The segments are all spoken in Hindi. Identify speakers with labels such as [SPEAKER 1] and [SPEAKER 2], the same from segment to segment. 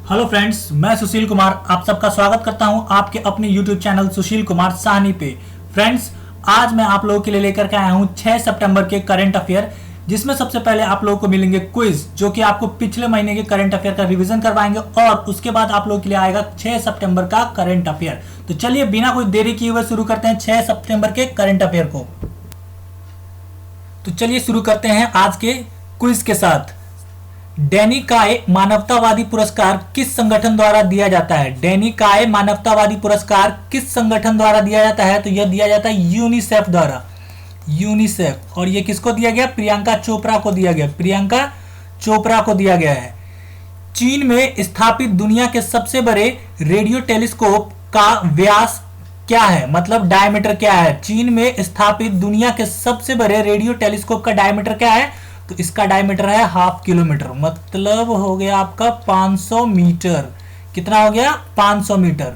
[SPEAKER 1] हेलो फ्रेंड्स, मैं सुशील कुमार आप सबका स्वागत करता हूं आपके अपने यूट्यूब चैनल सुशील कुमार साहनी पे। फ्रेंड्स, आज मैं आप लोगों के लिए लेकर के आया हूं 6 सितंबर के करंट अफेयर, जिसमें सबसे पहले आप लोगों को मिलेंगे क्विज, जो कि आपको पिछले महीने के करंट अफेयर का रिवीजन करवाएंगे, और उसके बाद आप लोगों के लिए आएगा 6 सितंबर का करंट अफेयर। तो चलिए बिना कोई देरी किए हुए शुरू करते हैं 6 सितंबर के करंट अफेयर को। तो चलिए शुरू करते हैं आज के क्विज के साथ। डैनी काय मानवतावादी पुरस्कार किस संगठन द्वारा दिया जाता है? डैनी काय मानवतावादी पुरस्कार किस संगठन द्वारा दिया जाता है? तो यह दिया जाता है यूनिसेफ द्वारा। यूनिसेफ। और यह किसको दिया गया? प्रियंका चोपड़ा को दिया गया। प्रियंका चोपड़ा को दिया गया है। चीन में स्थापित दुनिया के सबसे बड़े रेडियो टेलीस्कोप का व्यास क्या है? मतलब डायमीटर क्या है? चीन में स्थापित दुनिया के सबसे बड़े रेडियो टेलीस्कोप का डायमीटर क्या है? तो इसका डायमीटर है 1/2 किलोमीटर, मतलब हो गया आपका 500 मीटर। कितना हो गया? 500 मीटर।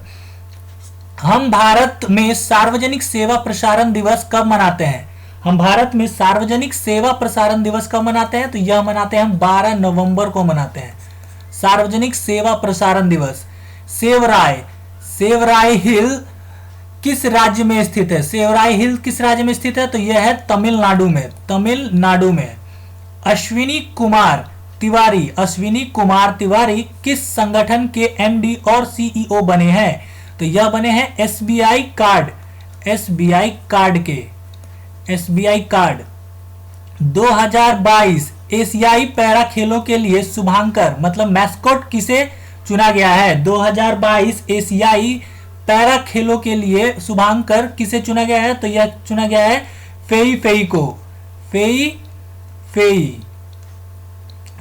[SPEAKER 1] हम भारत में सार्वजनिक सेवा प्रसारण दिवस कब मनाते हैं? हम भारत में सार्वजनिक सेवा प्रसारण दिवस कब मनाते हैं? तो यह मनाते हैं हम 12 नवंबर को मनाते हैं, सार्वजनिक सेवा प्रसारण दिवस। सेवराय, सेवराय हिल किस राज्य में स्थित है? सेवराय हिल किस राज्य में स्थित है? तो यह है तमिलनाडु में। तमिलनाडु में। अश्विनी कुमार तिवारी, अश्विनी कुमार तिवारी किस संगठन के एमडी और सीईओ बने हैं? तो यह बने हैं एसबीआई कार्ड, एसबीआई कार्ड के। SBI card. 2022 एशियाई पैरा खेलों के लिए शुभांकर मतलब मैस्कॉट किसे चुना गया है? 2022 एशियाई पैरा खेलों के लिए शुभांकर किसे चुना गया है? तो यह चुना गया है फेई फेई को। फेई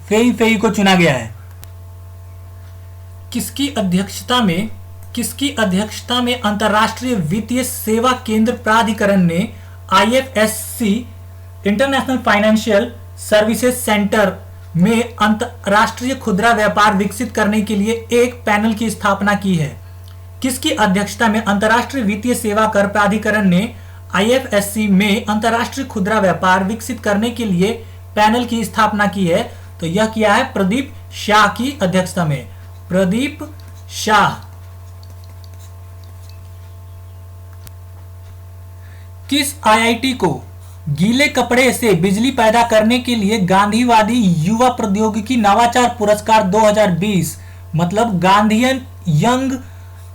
[SPEAKER 1] फेई को चुना गया है। किसकी अध्यक्षता में अंतर्राष्ट्रीय वित्तीय सेवा केंद्र प्राधिकरण ने IFSC international financial services centre में अंतर्राष्ट्रीय खुदरा व्यापार विकसित करने के लिए एक पैनल की स्थापना की है? किसकी अध्यक्षता में अंतर्राष्ट्रीय वित्तीय सेवा कर प्राधिकरण ने आईएफएससी में अंतर्राष्ट्रीय खुदरा व्यापार विकसित करने के लिए पैनल की स्थापना की है? तो यह किया है प्रदीप शाह की अध्यक्षता में। प्रदीप शाह। किस आईआईटी को गीले कपड़े से बिजली पैदा करने के लिए गांधीवादी युवा प्रौद्योगिकी नवाचार पुरस्कार 2020 मतलब Gandhian young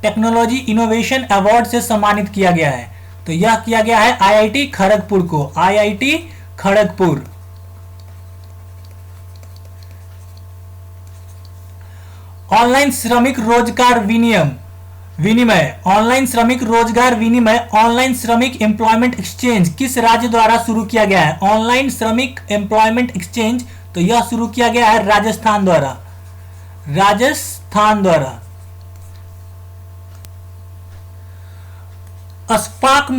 [SPEAKER 1] technology innovation award से सम्मानित किया गया है? तो यह किया गया है आईआईटी खड़गपुर को। आईआईटी खड़गपुर। ऑनलाइन श्रमिक रोजगार विनिमय, ऑनलाइन श्रमिक रोजगार विनिमय, ऑनलाइन श्रमिक एम्प्लॉयमेंट एक्सचेंज किस राज्य द्वारा शुरू किया गया है? ऑनलाइन श्रमिक एम्प्लॉयमेंट एक्सचेंज तो यह शुरू किया गया है राजस्थान द्वारा। राजस्थान द्वारा। अशफाक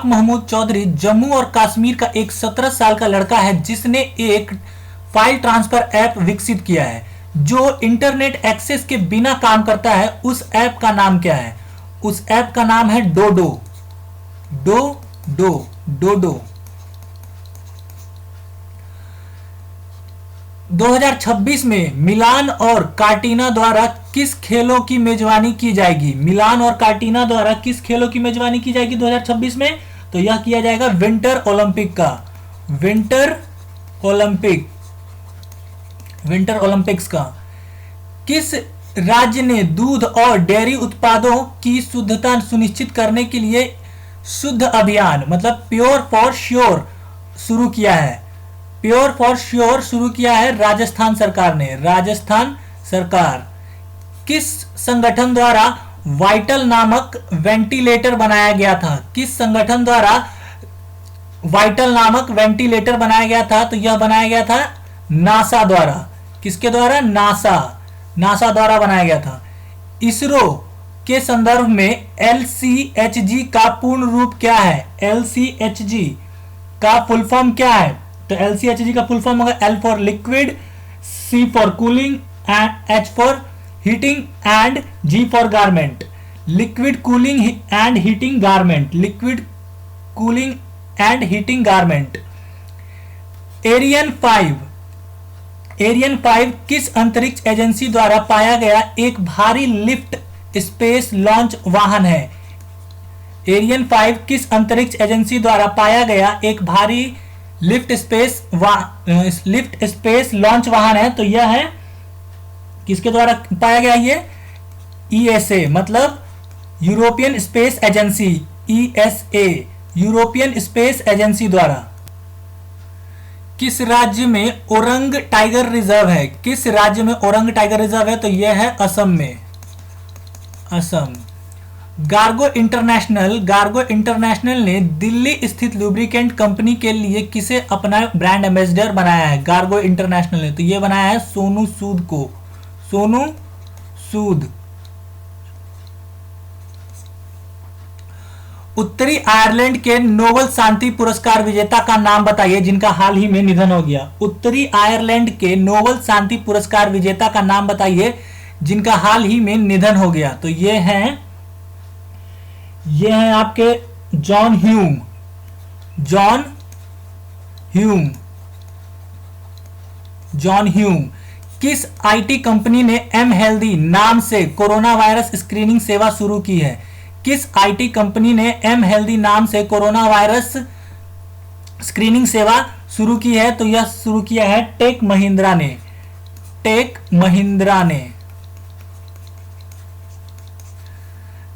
[SPEAKER 1] महमूद चौधरी जम्मू और कश्मीर का एक 17 साल का लड़का है जिसने एक फाइल ट्रांसफर ऐप विकसित किया है जो इंटरनेट एक्सेस के बिना काम करता है। उस ऐप का नाम क्या है? उस ऐप का नाम है डोडो। डोडो। 2026 में मिलान और कार्टिना द्वारा किस खेलों की मेजबानी की जाएगी? मिलान और कार्टिना द्वारा किस खेलों की मेजबानी की जाएगी 2026 में? तो यह किया जाएगा विंटर ओलंपिक का। विंटर ओलंपिक्स का। किस राज्य ने दूध और डेयरी उत्पादों की शुद्धता सुनिश्चित करने के लिए शुद्ध अभियान मतलब प्योर फॉर श्योर शुरू किया है? प्योर फॉर श्योर शुरू किया है राजस्थान सरकार ने। राजस्थान सरकार। किस संगठन द्वारा वाइटल नामक वेंटिलेटर बनाया गया था? किस संगठन द्वारा वाइटल नामक वेंटिलेटर बनाया गया था? तो यह बनाया गया था नासा द्वारा। किसके द्वारा? नासा द्वारा बनाया गया था। इसरो के संदर्भ में एलसीएचजी का पूर्ण रूप क्या है? एलसीएचजी का फुल फॉर्म क्या है? तो एलसीएचजी का फुल फॉर्म होगा L for liquid, C for cooling, H for heating and G for garment. Liquid cooling and heating garment. Liquid cooling and heating garment. Ariane 5 Ariane 5 किस अंतरिक्ष एजेंसी द्वारा पाया गया एक भारी लिफ्ट स्पेस लॉन्च वाहन है? एरियन 5 किस अंतरिक्ष एजेंसी द्वारा पाया गया एक भारी लिफ्ट स्पेस लॉन्च वाहन है? तो यह है किसके द्वारा पाया गया? ये ईएसए मतलब European space agency, ESA European space agency द्वारा। किस राज्य में ओरंग टाइगर रिजर्व है? किस राज्य में ओरंग टाइगर रिजर्व है? तो यह है असम में, असम। गार्गो इंटरनेशनल ने दिल्ली स्थित लुब्रिकेंट कंपनी के लिए किसे अपना ब्रांड एम्बेसडर बनाया है? गार्गो इंटरनेशनल ने तो ये बनाया है सोनू सूद को, सोनू सूद। उत्तरी आयरलैंड के नोबेल शांति पुरस्कार विजेता का नाम बताइए जिनका हाल ही में निधन हो गया। उत्तरी आयरलैंड के नोबेल शांति पुरस्कार विजेता का नाम बताइए जिनका हाल ही में निधन हो गया। तो ये हैं आपके जॉन ह्यूम, जॉन ह्यूम। किस आईटी कंपनी ने एम हेल्दी नाम से कोरोना वायरस स्क्रीनिंग सेवा शुरू की है? किस आईटी कंपनी ने एम हेल्दी नाम से कोरोना वायरस स्क्रीनिंग सेवा शुरू की है? तो यह शुरू किया है टेक महिंद्रा ने, टेक महिंद्रा ने।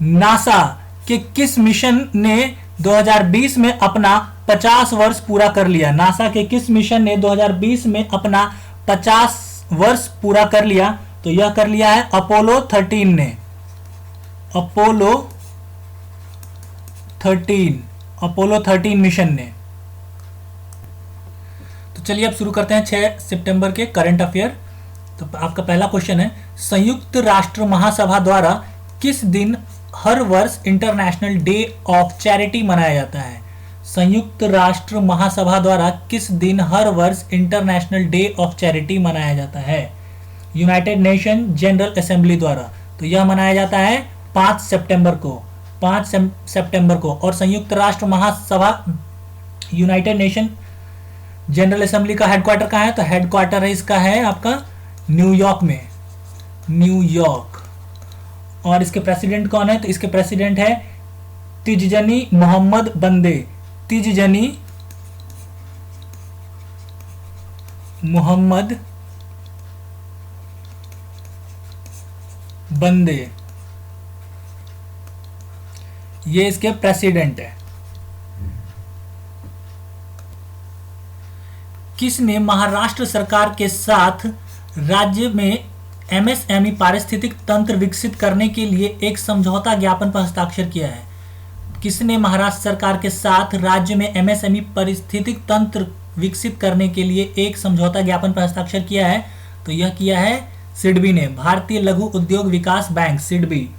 [SPEAKER 1] नासा के किस मिशन ने 2020 में अपना 50 वर्ष पूरा कर लिया? नासा के किस मिशन ने 2020 में अपना 50 वर्ष पूरा कर लिया? तो यह कर लिया है अपोलो 13 ने, अपोलो 13 मिशन ने। तो चलिए अब शुरू करते हैं 6 सितंबर के करंट अफेयर। तो आपका पहला क्वेश्चन है, संयुक्त राष्ट्र महासभा द्वारा किस दिन हर वर्ष इंटरनेशनल डे ऑफ चैरिटी मनाया जाता है? संयुक्त राष्ट्र महासभा द्वारा किस दिन हर वर्ष इंटरनेशनल डे ऑफ चैरिटी मनाया जाता है? यूनाइटेड नेशन जनरल असेंबली द्वारा। तो यह मनाया जाता है 5 सितंबर को, 5 सितंबर को। और संयुक्त राष्ट्र महासभा यूनाइटेड नेशन जनरल असेंबली का हेडक्वार्टर कहाँ है? तो हेडक्वार्टर है इसका है आपका न्यूयॉर्क में, न्यूयॉर्क। और इसके प्रेसिडेंट कौन है? तो इसके प्रेसिडेंट है तिजजनी मोहम्मद बंदे, तिजजनी मोहम्मद बंदे, ये इसके प्रेसिडेंट है। किसने महाराष्ट्र सरकार के साथ राज्य में एमएसएमई पारिस्थितिक तंत्र विकसित करने के लिए एक समझौता ज्ञापन पर हस्ताक्षर किया है? किसने महाराष्ट्र सरकार के साथ राज्य में एमएसएमई पारिस्थितिक तंत्र विकसित करने के लिए एक समझौता ज्ञापन पर हस्ताक्षर किया है? तो यह किया है सिडबी ने, भारतीय लघु उद्योग विकास bank, SIDBI,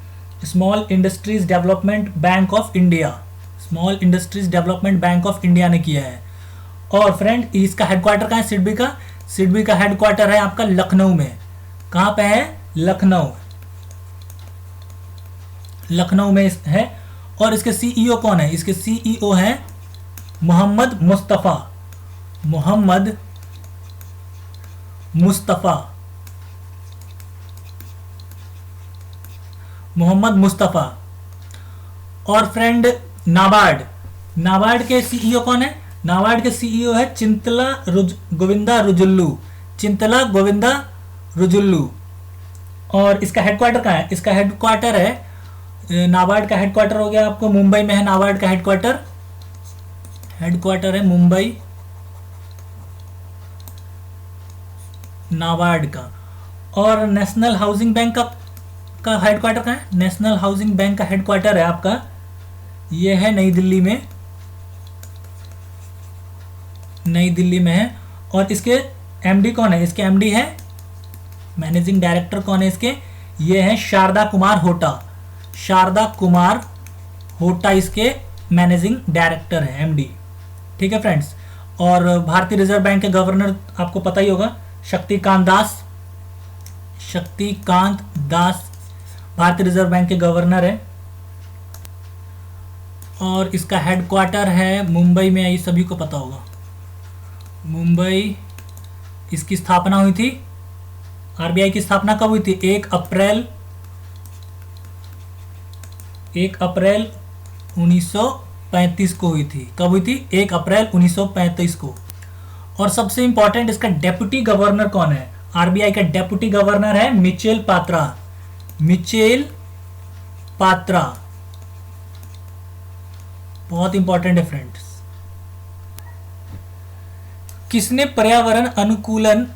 [SPEAKER 1] small industries development bank of India, small industries development bank of India ने किया है। और फ्रेंड इसका हेडक्वार्टर कहाँ है सिडबी का? सिडबी का हेडक्वार्टर है आपका लखनऊ में। कहाँ पे है? लखनऊ, लखनऊ में है। और इसके सीईओ कौन है? इसके सीईओ है मोहम्मद मुस्तफा, मोहम्मद मुस्तफा, मोहम्मद मुस्तफा। और फ्रेंड नाबार्ड, नाबार्ड के सीईओ कौन है? नाबार्ड के सीईओ है चिंतला गोविंदा रुजुल्लू, चिंतला गोविंदा रुजुल्लू। और इसका हेडक्वार्टर कहाँ है? इसका हेडक्वार्टर है, नाबार्ड का हेडक्वार्टर हो गया आपको मुंबई में है। नाबार्ड का हेडक्वार्टर, हेडक्वार्टर है मुंबई, नाबार्ड का। और नेशनल हाउसिंग बैंक का हेडक्वार्टर कहाँ है? नेशनल हाउसिंग बैंक का हेडक्वार्टर है आपका, ये है नई दिल्ली में, नई दिल्ली में है। और इसके एमडी कौन है? इसके एमडी है, मैनेजिंग डायरेक्टर कौन है इसके? ये है शारदा कुमार होटा, शारदा कुमार होटा इसके मैनेजिंग डायरेक्टर है, एमडी। ठीक है फ्रेंड्स। और भारतीय रिजर्व बैंक के गवर्नर आपको पता ही होगा, शक्तिकांत दास, शक्तिकांत दास भारतीय रिजर्व बैंक के गवर्नर है। और इसका हेडक्वार्टर है मुंबई में, ये सभी को पता होगा, मुंबई इसकी स्थापना हुई थी, आरबीआई की स्थापना कब हुई थी? 1 अप्रैल 1935 को हुई थी। कब हुई थी? 1 अप्रैल 1935 को। और सबसे इंपॉर्टेंट, इसका डेप्यूटी गवर्नर कौन है? आरबीआई का डेप्यूटी गवर्नर है मिचेल पात्रा। मिचेल पात्रा बहुत इंपॉर्टेंट है फ्रेंड्स। किसने पर्यावरण अनुकूलन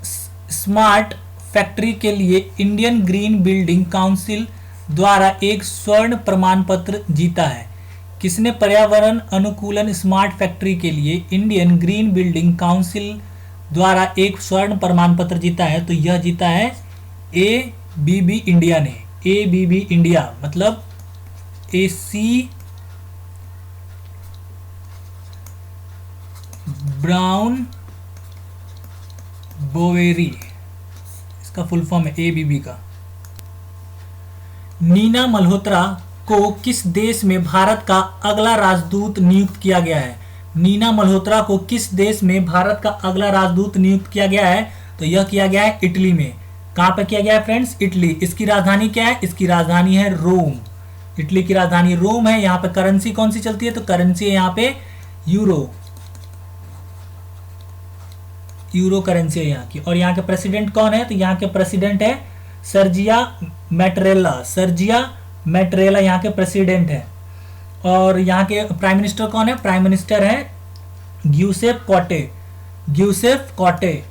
[SPEAKER 1] स्मार्ट फैक्ट्री के लिए इंडियन ग्रीन बिल्डिंग काउंसिल द्वारा एक स्वर्ण प्रमाण पत्र जीता है? किसने पर्यावरण अनुकूलन स्मार्ट फैक्ट्री के लिए इंडियन ग्रीन बिल्डिंग काउंसिल द्वारा एक स्वर्ण प्रमाण पत्र जीता है? तो यह जीता है एबीबी इंडिया ने। एबीबी इंडिया मतलब एसी ब्राउन बोवेरी, इसका फुल फॉर्म है एबीबी का। नीना मल्होत्रा को किस देश में भारत का अगला राजदूत नियुक्त किया गया है? नीना मल्होत्रा को किस देश में भारत का अगला राजदूत नियुक्त किया गया है? तो यह किया गया है इटली में। कहां पे किया गया है फ्रेंड्स? इटली। इसकी राजधानी क्या है? इसकी राजधानी है रोम। इटली की राजधानी रोम है। यहाँ पे करेंसी कौन सी चलती है? तो करेंसी है यहाँ पे यूरो। यूरो करेंसी है यहाँ की। और यहाँ के प्रेसिडेंट कौन है? तो यहाँ के प्रेसिडेंट है सर्जिया मैटरेला। सर्जिया मैटरेला यहाँ के प्रेसिडेंट है। और यहाँ के प्राइम मिनिस्टर कौन है? प्राइम मिनिस्टर है ग्यूसेप कोटे। ग्यूसेप कोटे,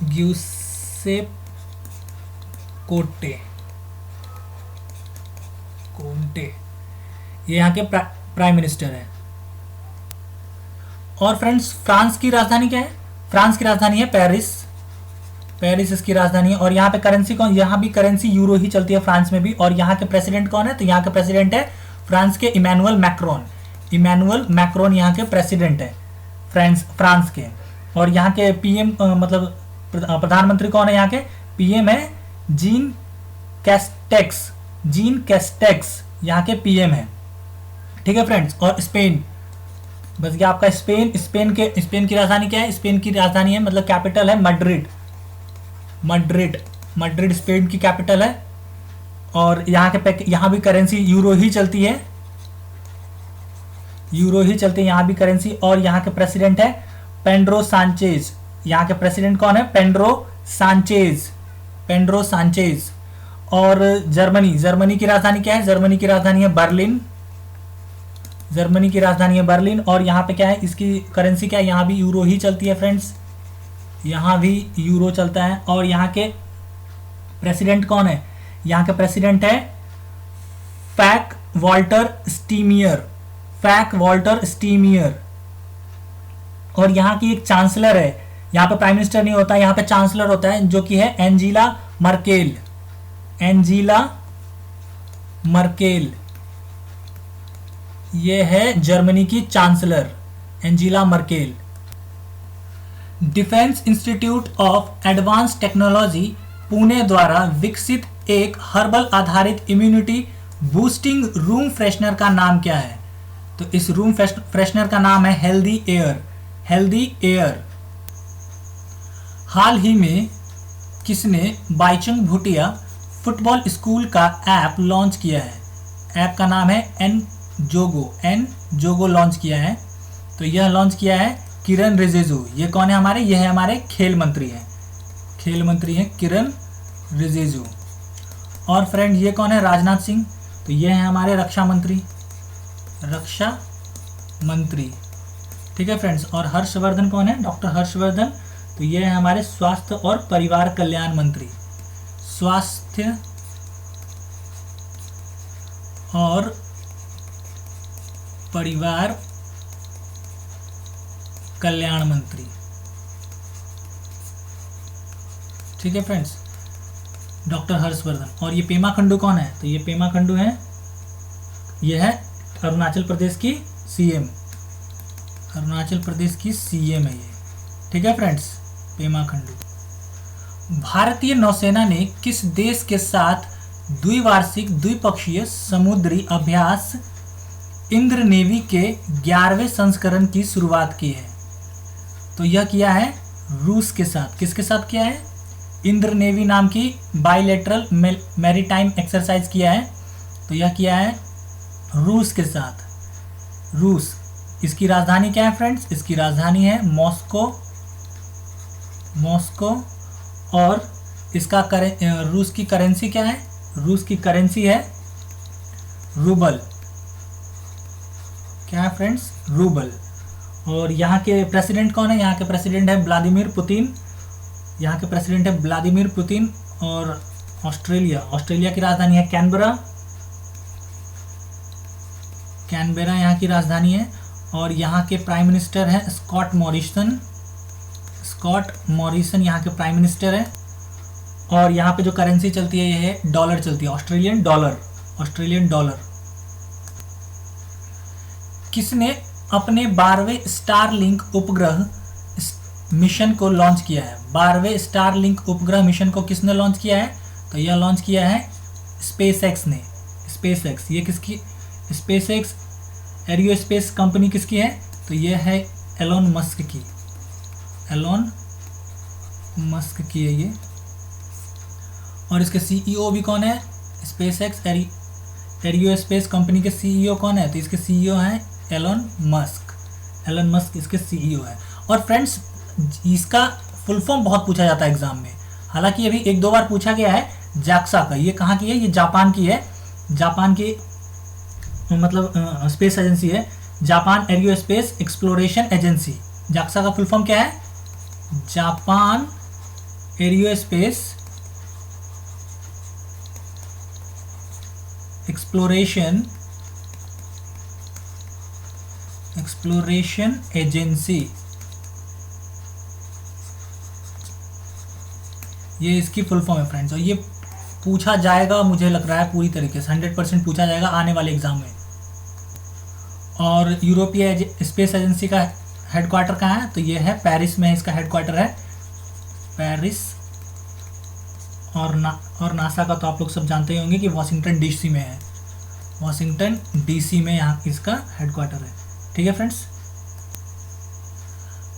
[SPEAKER 1] ग्यूसेप कोटे, कोंटे, ये यहाँ के प्राइम मिनिस्टर है। और फ्रेंड्स फ्रांस की राजधानी क्या है? फ्रांस की राजधानी है पेरिस। पेरिस इसकी राजधानी है। और यहाँ पे करेंसी कौन? यहाँ भी करेंसी यूरो ही चलती है फ्रांस में भी। और यहाँ के प्रेसिडेंट कौन है? तो यहाँ के प्रेसिडेंट है फ्रांस के इमैनुअल मैक्रोन। इमैनुअल मैक्रोन यहाँ के प्रेसिडेंट है फ्रांस के। और यहाँ के पीएम मतलब प्रधानमंत्री कौन है? यहाँ के पीएम है जीन कैस्टेक्स। जीन कैस्टेक्स यहाँ के पीएम है। ठीक है फ्रेंड्स। और स्पेन, बस ये आपका स्पेन। स्पेन की राजधानी क्या है? स्पेन की राजधानी है मतलब कैपिटल है मड्रिड। मड्रिड स्पेन की कैपिटल है। और यहाँ भी करेंसी यूरो ही चलती है। यूरो ही चलती है यहाँ भी करेंसी। और यहाँ के प्रेसिडेंट है पेड्रो सांचेज। यहाँ के प्रेसिडेंट कौन है? Pedro Sanchez. और जर्मनी की राजधानी क्या है? जर्मनी की राजधानी है बर्लिन। जर्मनी की राजधानी है बर्लिन। और यहाँ पे क्या है? इसकी करेंसी क्या है? यहाँ भी यूरो ही चलती है फ्रेंड्स। यहाँ भी यूरो चलता है। और यहाँ के प्रेसिडेंट कौन है? यहाँ के प्रेसिडेंट है फैक वॉल्टर स्टीमियर। और यहाँ की एक चांसलर है। यहाँ पे प्राइम मिनिस्टर नहीं होता, यहाँ पे चांसलर होता है जो कि है एंजेला मर्केल। ये है जर्मनी की chancellor Angela Merkel. Defence institute of advance technology Pune द्वारा विकसित एक हर्बल आधारित इम्यूनिटी बूस्टिंग रूम फ्रेशनर का नाम क्या है? तो इस रूम फ्रेशनर का नाम है हेल्दी एयर। हाल ही में किसने बाईचुंग भूटिया फुटबॉल स्कूल का ऐप लॉन्च किया है? ऐप का नाम है एन जोगो लॉन्च किया है। तो यह लॉन्च किया है किरण रिजिजू। ये कौन है हमारे? ये है हमारे खेल मंत्री हैं किरण रिजिजू। और फ्रेंड ये कौन है? राजनाथ सिंह। तो ये है हमारे रक्षा मंत्री। ठीक है फ्रेंड्स। और हर्षवर्धन कौन है? डॉक्टर हर्षवर्धन। तो ये है हमारे स्वास्थ्य और परिवार कल्याण मंत्री। स्वास्थ्य और परिवार कल्याण मंत्री। ठीक है फ्रेंड्स, डॉक्टर हर्षवर्धन। और ये पेमा खंडू कौन है? तो ये पेमा खंडू है, ये है अरुणाचल प्रदेश की सीएम। अरुणाचल प्रदेश की सीएम है ये। ठीक है फ्रेंड्स, पेमा खंडू। भारतीय नौसेना ने किस देश के साथ द्विवार्षिक द्विपक्षीय समुद्री अभ्यास इंद्र नेवी के 11वें संस्करण की शुरुआत की है? तो यह किया है रूस के साथ, किसके साथ किया है? इंद्र नेवी नाम की बाइलेटरल मैरीटाइम एक्सरसाइज किया है। तो यह किया है रूस के साथ। रूस, इसकी राजधानी क्या है फ्रेंड्स? इसकी राजधानी है मॉस्को। मॉस्को। और इसका रूस की करेंसी क्या है? रूस की करेंसी है रूबल। क्या है फ्रेंड्स? रूबल। और यहाँ के प्रेसिडेंट कौन है? यहाँ के प्रेसिडेंट है व्लादिमीर पुतिन। यहाँ के प्रेसिडेंट है व्लादिमीर पुतिन। और ऑस्ट्रेलिया, ऑस्ट्रेलिया की राजधानी है कैनबरा। कैनबेरा यहाँ की राजधानी है। और यहाँ के प्राइम मिनिस्टर हैं स्कॉट मॉरिसन। स्कॉट मॉरिसन यहाँ के प्राइम मिनिस्टर हैं। और यहाँ पे जो करेंसी चलती है ये है डॉलर चलती है, ऑस्ट्रेलियन डॉलर। Australian dollar. किसने अपने 12वें स्टारलिंक उपग्रह मिशन को लॉन्च किया है? 12वें स्टारलिंक उपग्रह मिशन को किसने लॉन्च किया है? तो यह लॉन्च किया है स्पेसएक्स ने। स्पेसएक्स, ये किसकी? स्पेसएक्स एरियोस्पेस कंपनी किसकी है? तो ये है एलोन मस्क की। एलोन मस्क की है ये। और इसके सीईओ भी कौन है? स्पेसएक्स एरियोस्पेस कंपनी के सीईओ कौन है? तो इसके सीईओ हैं एलोन मस्क। एलोन मस्क इसके सीईओ है। और फ्रेंड्स, इसका फुल फॉर्म बहुत पूछा जाता है एग्जाम में। हालांकि अभी एक दो बार पूछा गया है जाक्सा का। ये कहाँ की है? ये जापान की है। जापान की मतलब स्पेस एजेंसी है, Japan aerospace exploration agency. JAXA का फुल फॉर्म क्या है? Japan aerospace exploration agency. ये इसकी फुल फॉर्म है फ्रेंड्स। और ये पूछा जाएगा, मुझे लग रहा है पूरी तरीके से 100% पूछा जाएगा आने वाले एग्जाम में। और यूरोपीय स्पेस एजेंसी का हेडक्वार्टर कहाँ है? तो ये है पेरिस में, इसका हेडक्वार्टर है पेरिस। और नासा का तो आप लोग सब जानते ही होंगे कि वाशिंगटन डीसी में है। वाशिंगटन डीसी में यहाँ इसका हेडक्वार्टर है। ठीक है फ्रेंड्स।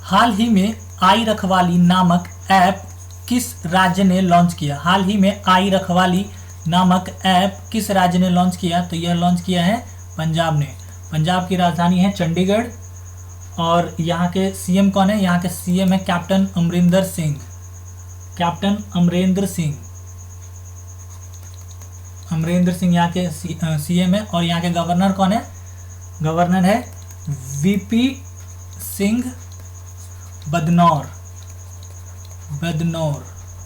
[SPEAKER 1] हाल ही में आई रखवाली नामक ऐप किस राज्य ने लॉन्च किया? हाल ही में आई रखवाली नामक ऐप किस राज्य ने लॉन्च किया? तो यह लॉन्च किया है पंजाब ने। पंजाब की राजधानी है चंडीगढ़। और यहाँ के सीएम कौन है? यहाँ के सीएम है कैप्टन अमरिंदर सिंह। कैप्टन अमरिंदर सिंह। अमरिंदर सिंह यहाँ के सीएम है। और यहाँ के गवर्नर कौन है? गवर्नर है वीपी सिंह बदनौर।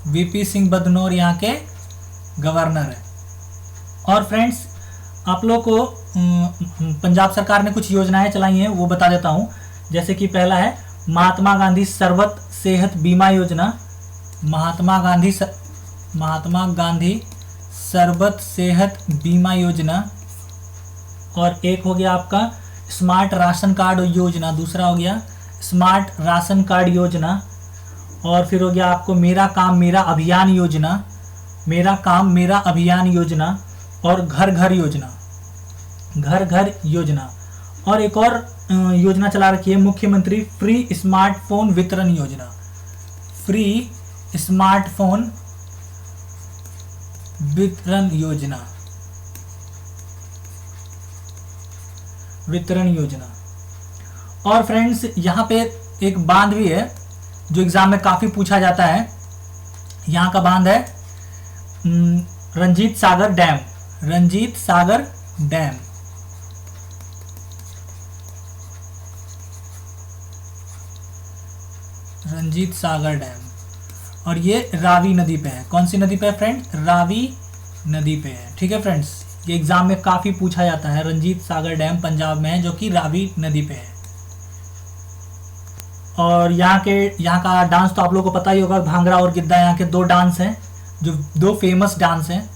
[SPEAKER 1] वीपी सिंह बदनौर यहाँ के गवर्नर है। और फ्रेंड्स, आप लोग को पंजाब सरकार ने कुछ योजनाएं चलाई हैं, वो बता देता हूँ। जैसे कि पहला है महात्मा गांधी सर्वत सेहत बीमा योजना। महात्मा गांधी सर्वत सेहत बीमा योजना। और एक हो गया आपका स्मार्ट राशन कार्ड योजना। दूसरा हो गया स्मार्ट राशन कार्ड योजना। और फिर हो गया आपको मेरा काम मेरा अभियान योजना। मेरा काम मेरा अभियान योजना। और घर घर योजना। घर घर योजना। और एक और योजना चला रखी है मुख्यमंत्री फ्री स्मार्टफोन वितरण योजना। फ्री स्मार्टफोन वितरण योजना। और फ्रेंड्स, यहाँ पे एक बांध भी है जो एग्जाम में काफी पूछा जाता है। यहाँ का बांध है Ranjit Sagar dam. Ranjit Sagar dam. Ranjit Sagar dam. और ये रावी नदी पे है। कौन सी नदी पे है फ्रेंड? रावी नदी पे है। ठीक है फ्रेंड्स, ये एग्जाम में काफी पूछा जाता है। रंजीत सागर डैम पंजाब में है, जो कि रावी नदी पे है। और यहाँ का डांस तो आप लोगों को पता ही होगा, भांगड़ा और गिद्धा। यहाँ के दो डांस हैं, जो दो फेमस डांस हैं।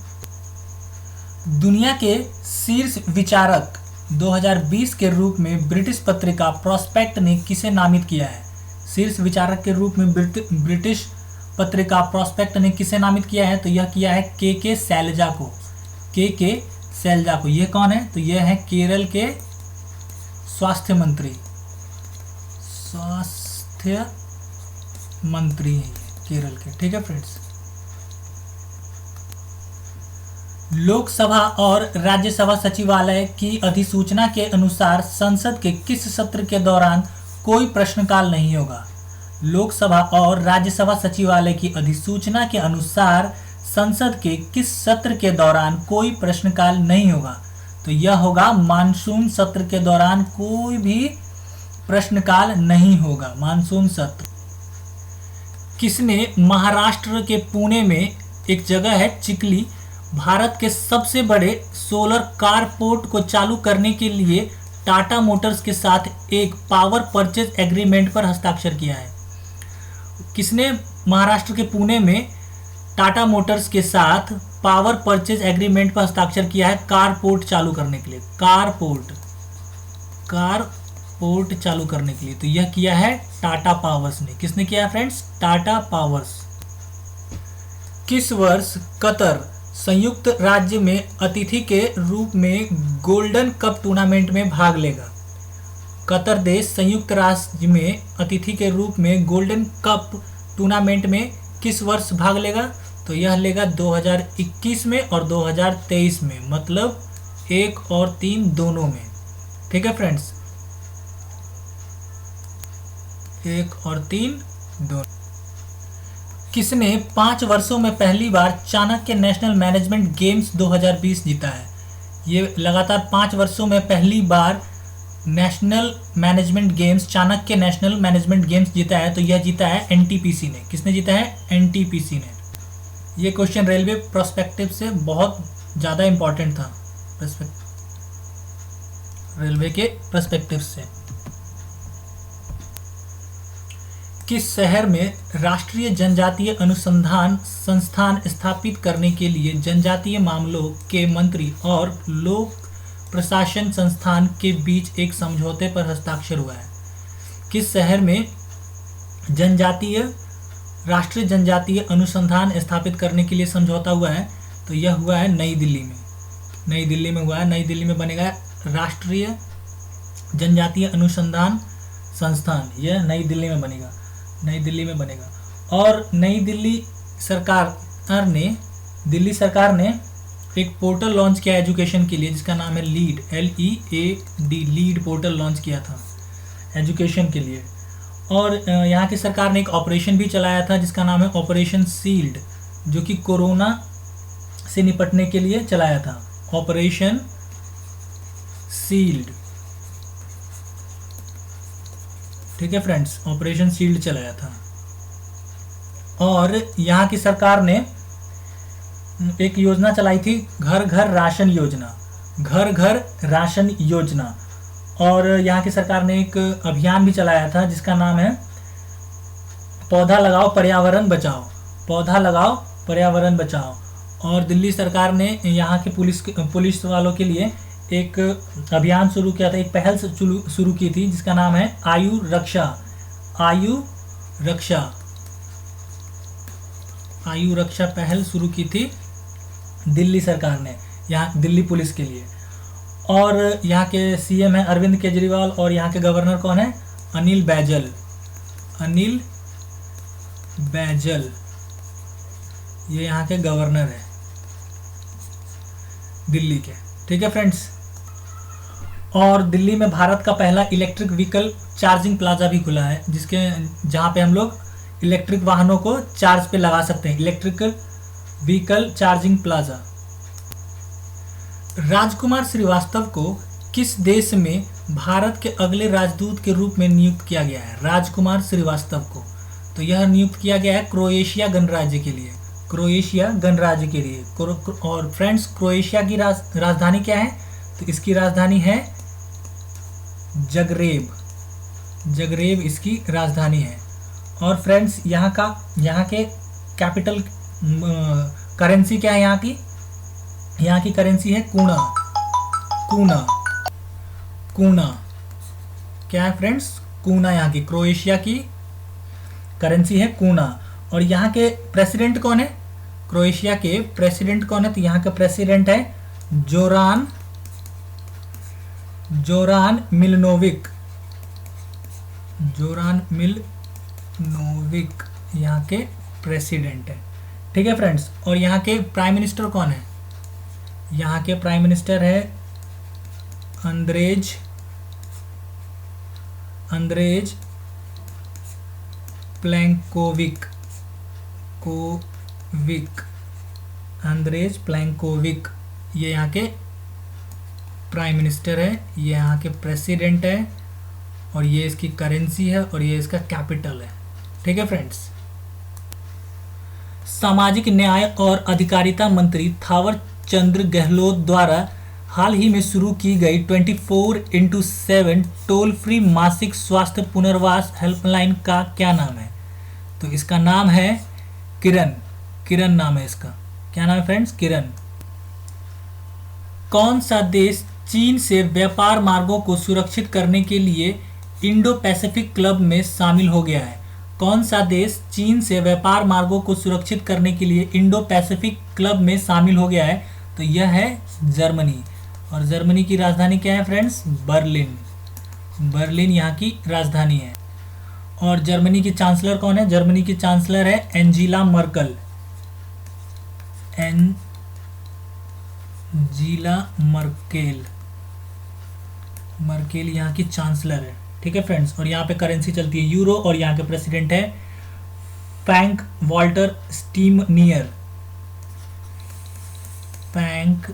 [SPEAKER 1] दुनिया के शीर्ष विचारक 2020 के रूप में ब्रिटिश पत्रिका प्रोस्पेक्ट ने किसे नामित किया है? शीर्ष विचारक के रूप में ब्रिटिश पत्रिका प्रोस्पेक्ट ने किसे नामित किया है? तो यह किया है के शैलजा को। के शैलजा को। ये कौन है? तो यह है केरल के स्वास्थ्य मंत्री हैं ये केरल के। ठीक है फ्रेंड्स, लोकसभा और राज्यसभा सचिवालय की अधिसूचना के अनुसार संसद के किस सत्र के दौरान कोई प्रश्नकाल नहीं होगा? लोकसभा और राज्यसभा सचिवालय की अधिसूचना के अनुसार संसद के किस सत्र के दौरान कोई प्रश्नकाल नहीं होगा? तो यह होगा मानसून सत्र के दौरान कोई भी प्रश्नकाल नहीं होगा, मानसून सत्र। किसने महाराष्ट्र के पुणे में एक जगह है चिकली, भारत के सबसे बड़े सोलर कारपोर्ट को चालू करने के लिए टाटा मोटर्स के साथ एक पावर परचेज एग्रीमेंट पर हस्ताक्षर किया है? किसने महाराष्ट्र के पुणे में टाटा मोटर्स के साथ पावर परचेज एग्रीमेंट पर हस्ताक्षर किया है कारपोर्ट चालू करने के लिए? कारपोर्ट चालू करने के लिए तो यह किया है टाटा पावर्स ने। किसने किया है फ्रेंड्स? टाटा पावर्स। किस वर्ष कतर संयुक्त राज्य में अतिथि के रूप में गोल्डन कप टूर्नामेंट में भाग लेगा? कतर देश संयुक्त राज्य में अतिथि के रूप में गोल्डन कप टूर्नामेंट में किस वर्ष भाग लेगा? तो यह लेगा 2021 में और 2023 में, मतलब 1 और 3 दोनों में। ठीक है फ्रेंड्स, 1 और 3 दोनों। किसने 5 वर्षों में पहली बार चाणक्य नेशनल मैनेजमेंट गेम्स 2020 जीता है? ये लगातार 5 वर्षों में पहली बार national management games, Chanakya national management games जीता है। तो यह जीता है एनटीपीसी ने। किसने जीता है? एनटीपीसी ने। ये क्वेश्चन रेलवे प्रोस्पेक्टिव से बहुत ज़्यादा इंपॉर्टेंट था, रेलवे के पर्सपेक्टिव से। किस शहर में राष्ट्रीय जनजातीय अनुसंधान संस्थान स्थापित करने के लिए जनजातीय मामलों के मंत्री और लोक प्रशासन संस्थान के बीच एक समझौते पर हस्ताक्षर हुआ है? किस शहर में राष्ट्रीय जनजातीय अनुसंधान स्थापित करने के लिए समझौता हुआ है? तो यह हुआ है नई दिल्ली में। नई दिल्ली में हुआ है। नई दिल्ली में बनेगा राष्ट्रीय जनजातीय अनुसंधान संस्थान, यह नई दिल्ली में बनेगा। नई दिल्ली में बनेगा। और दिल्ली सरकार ने एक पोर्टल लॉन्च किया एजुकेशन के लिए जिसका नाम है lead, LEAD, lead portal launch किया था एजुकेशन के लिए। और यहाँ की सरकार ने एक ऑपरेशन भी चलाया था जिसका नाम है ऑपरेशन सील्ड, जो कि कोरोना से निपटने के लिए चलाया था। ऑपरेशन सील्ड, ठीक है फ्रेंड्स, ऑपरेशन सील्ड चलाया था। और यहाँ की सरकार ने एक योजना चलाई थी, घर घर राशन योजना, घर घर राशन योजना। और यहाँ की सरकार ने एक अभियान भी चलाया था जिसका नाम है पौधा लगाओ पर्यावरण बचाओ, पौधा लगाओ पर्यावरण बचाओ। और दिल्ली सरकार ने यहाँ के पुलिस वालों के लिए एक अभियान शुरू किया था, एक पहल शुरू की थी जिसका नाम है आयु रक्षा। आयु रक्षा पहल शुरू की थी दिल्ली सरकार ने यहाँ दिल्ली पुलिस के लिए। और यहाँ के CM है अरविंद केजरीवाल और यहाँ के गवर्नर कौन है? अनिल बैजल, ये यहाँ के गवर्नर है दिल्ली के। ठीक है फ्रेंड्स, और दिल्ली में भारत का पहला इलेक्ट्रिक व्हीकल चार्जिंग प्लाजा भी खुला है जहाँ पे हम लोग इलेक्ट्रिक वाहनों को चार्ज पे लगा सकते हैं, इलेक्ट्रिक व्हीकल चार्जिंग प्लाजा। राजकुमार श्रीवास्तव को किस देश में भारत के अगले राजदूत के रूप में नियुक्त किया गया है? राजकुमार श्रीवास्तव को तो यह नियुक्त किया गया है क्रोएशिया गणराज्य के लिए, क्रोएशिया गणराज्य के लिए। और फ्रेंड्स, क्रोएशिया की राजधानी क्या है? तो इसकी राजधानी है जगरेब इसकी राजधानी है। और फ्रेंड्स, यहाँ के कैपिटल करेंसी क्या है? यहाँ की करेंसी है कूना। क्या है फ्रेंड्स? कूना। यहाँ की क्रोएशिया की करेंसी है कूना। और यहाँ के प्रेसिडेंट कौन है? क्रोएशिया के प्रेसिडेंट कौन है? तो यहाँ का प्रेसिडेंट है जोरान मिलनोविक। यहाँ के प्रेसिडेंट है। ठीक है फ्रेंड्स, और यहाँ के प्राइम मिनिस्टर कौन है? यहाँ के प्राइम मिनिस्टर है अंद्रेज प्लेंकोविक अंद्रेज प्लेंकोविक, ये यहाँ के प्राइम मिनिस्टर है, ये यहाँ के प्रेसिडेंट है, और ये इसकी करेंसी है, और ये इसका कैपिटल है। ठीक है फ्रेंड्स, सामाजिक न्याय और अधिकारिता मंत्री थावर चंद गहलोत द्वारा हाल ही में शुरू की गई 24x7 टोल फ्री मासिक स्वास्थ्य पुनर्वास हेल्पलाइन का क्या नाम है? तो इसका नाम है किरण नाम है इसका। क्या नाम है फ्रेंड्स? किरण। कौन सा देश चीन से व्यापार मार्गों को सुरक्षित करने के लिए इंडो पैसिफिक क्लब में शामिल हो गया है? कौन सा देश चीन से व्यापार मार्गों को सुरक्षित करने के लिए इंडो पैसिफिक क्लब में शामिल हो गया है? तो यह है जर्मनी। और जर्मनी की राजधानी क्या है फ्रेंड्स? बर्लिन यहाँ की राजधानी है। और जर्मनी की चांसलर कौन है? जर्मनी की चांसलर है एंजीला मर्केल। मर्केल यहाँ की चांसलर है। ठीक है फ्रेंड्स, और यहाँ पे करेंसी चलती है यूरो, और यहाँ के प्रेसिडेंट है Frank Walter स्टीमनियर। Frank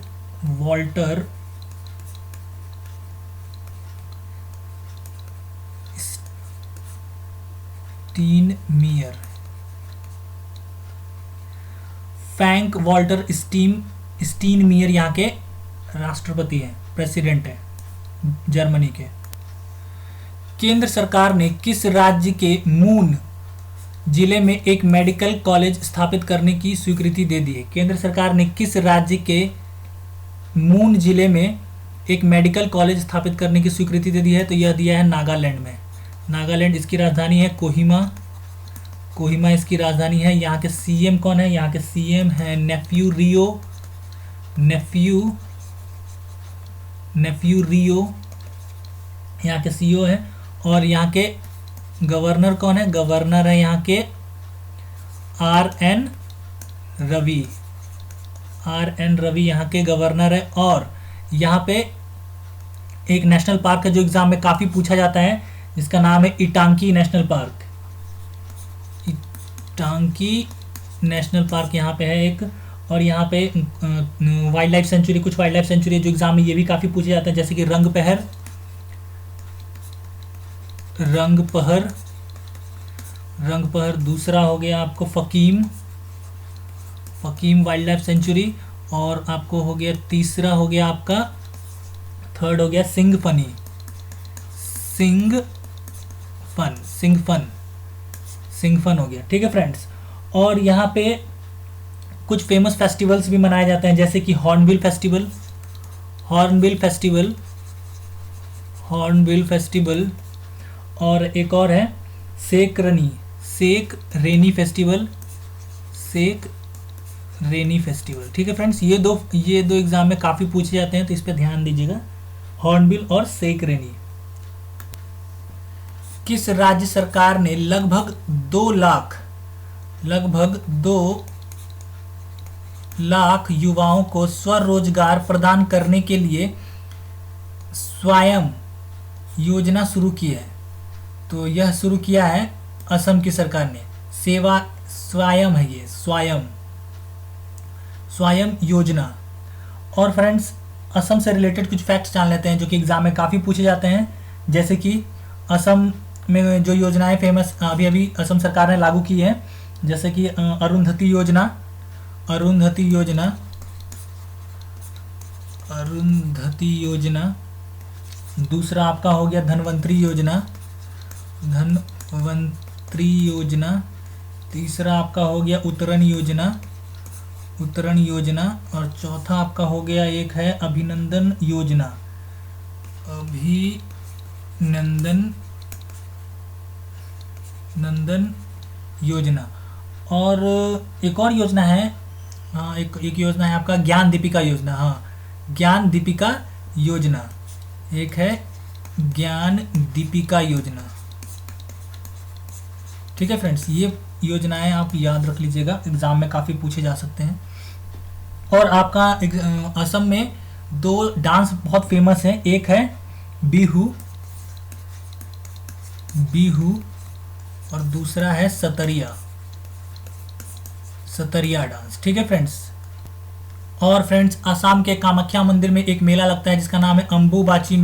[SPEAKER 1] Walter Steinmeier यहाँ के राष्ट्रपति हैं, प्रेसिडेंट हैं जर्मनी के। केंद्र सरकार ने किस राज्य के मून जिले में एक मेडिकल कॉलेज स्थापित करने की स्वीकृति दे दी है? केंद्र सरकार ने किस राज्य के मून जिले में एक मेडिकल कॉलेज स्थापित करने की स्वीकृति दे दी है? तो यह दिया है नागालैंड में। नागालैंड, इसकी राजधानी है कोहिमा इसकी राजधानी है। यहाँ के सीएम कौन है? यहाँ के सीएम है नेफ्यू रियो यहाँ के सीईओ है। और यहाँ के गवर्नर कौन है? गवर्नर है यहाँ के आर.एन. रवि यहाँ के गवर्नर है। और यहाँ पे एक नेशनल पार्क है जो एग्जाम में काफ़ी पूछा जाता है, जिसका नाम है इटांकी नेशनल पार्क यहाँ पे है एक। और यहाँ पे वाइल्ड लाइफ सेंचुरी, कुछ वाइल्ड लाइफ सेंचुरी जो एग्जाम में ये भी काफ़ी पूछे जाते हैं, जैसे कि रंगपहर, दूसरा हो गया आपको फकीम वाइल्ड लाइफ सेंचुरी, और आपको हो गया तीसरा हो गया आपका, थर्ड हो गया सिंगफन हो गया। ठीक है फ्रेंड्स, और यहाँ पे कुछ फेमस फेस्टिवल्स भी मनाए जाते हैं, जैसे कि हॉर्नबिल फेस्टिवल, और एक और है सेक रेनी फेस्टिवल। ठीक है फ्रेंड्स, ये दो एग्जाम में काफ़ी पूछे जाते हैं, तो इस पर ध्यान दीजिएगा, हॉर्नबिल और सेक रेनी। किस राज्य सरकार ने लगभग 2 लाख युवाओं को स्वरोजगार प्रदान करने के लिए स्वयं योजना शुरू की है? तो यह शुरू किया है असम की सरकार ने। स्वयं है ये, स्वयं योजना। और फ्रेंड्स, असम से रिलेटेड कुछ फैक्ट्स जान लेते हैं जो कि एग्जाम में काफ़ी पूछे जाते हैं, जैसे कि असम में जो योजनाएं फेमस अभी असम सरकार ने लागू की है, जैसे कि अरुंधति योजना, दूसरा आपका हो गया धनवंतरी योजना, तीसरा आपका हो गया उत्तरण योजना, और चौथा आपका हो गया एक है अभिनंदन योजना। और एक और योजना है, हाँ एक योजना है आपका ज्ञान दीपिका योजना। हाँ, ज्ञान दीपिका योजना एक है, ज्ञान दीपिका योजना। ठीक है फ्रेंड्स, ये योजनाएं आप याद रख लीजिएगा, एग्ज़ाम में काफ़ी पूछे जा सकते हैं। और आपका असम में 2 डांस बहुत फेमस हैं, एक है बिहू और दूसरा है सतरिया डांस। ठीक है फ्रेंड्स। और फ्रेंड्स, असम के कामाख्या मंदिर में एक मेला लगता है जिसका नाम है अम्बुबाची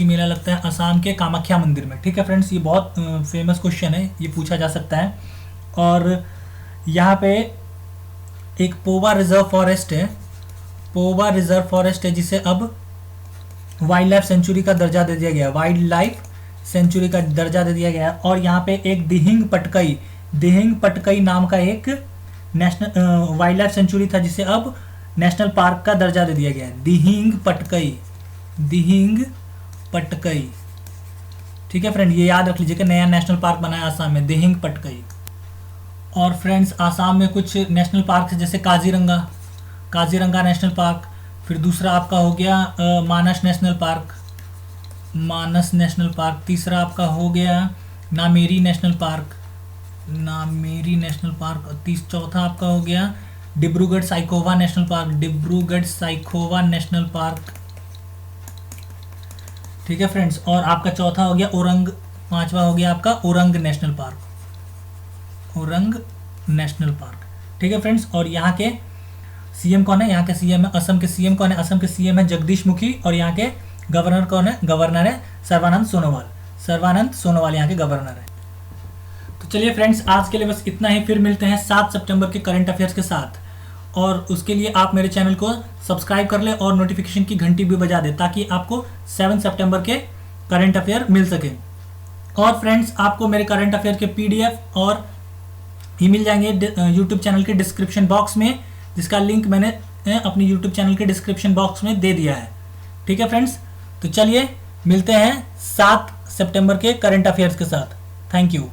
[SPEAKER 1] मेला लगता है असम के कामाख्या मंदिर में। ठीक है फ्रेंड्स, ये बहुत फेमस क्वेश्चन है, ये पूछा जा सकता है। और यहाँ पे एक पोवा रिजर्व फॉरेस्ट है जिसे अब वाइल्ड लाइफ सेंचुरी का दर्जा दे दिया गया है। और यहाँ पे एक दिहिंग पटकई नाम का एक नेशनल वाइल्ड लाइफ सेंचुरी था जिसे अब नेशनल पार्क का दर्जा दे दिया गया है। दिहिंग पटकई। ठीक है फ्रेंड, ये याद रख लीजिए कि नया नेशनल पार्क बना है असम में, दिहिंग पटकई। और फ्रेंड्स, आसाम में कुछ नेशनल पार्क है जैसे काजीरंगा नेशनल पार्क, फिर दूसरा आपका हो गया मानस नेशनल पार्क, तीसरा आपका हो गया नामेरी नेशनल पार्क, चौथा आपका हो गया डिब्रूगढ़ साइखोवा नेशनल पार्क। ठीक है फ्रेंड्स। और आपका चौथा हो गया पांचवा हो गया आपका ओरंग नेशनल पार्क। ठीक है फ्रेंड्स। और यहाँ के सीएम कौन है? यहाँ के सीएम है, असम के सीएम कौन है? असम के सीएम है जगदीश मुखी। और यहाँ के गवर्नर कौन है? गवर्नर है सर्बानंद सोनोवाल यहाँ के गवर्नर है। तो चलिए फ्रेंड्स, आज के लिए बस इतना ही। फिर मिलते हैं 7 सितंबर के करंट अफेयर्स के साथ। और उसके लिए आप मेरे चैनल को सब्सक्राइब कर ले और नोटिफिकेशन की घंटी भी बजा दे ताकि आपको 7 सितंबर के करंट अफेयर मिल सके। और फ्रेंड्स, आपको मेरे करंट अफेयर के PDF और ही मिल जाएंगे यूट्यूब चैनल के डिस्क्रिप्शन बॉक्स में, जिसका लिंक मैंने अपनी यूट्यूब चैनल के डिस्क्रिप्शन बॉक्स में दे दिया है। ठीक है फ्रेंड्स, तो चलिए मिलते हैं 7 सितंबर के करंट अफेयर्स के साथ। Thank you.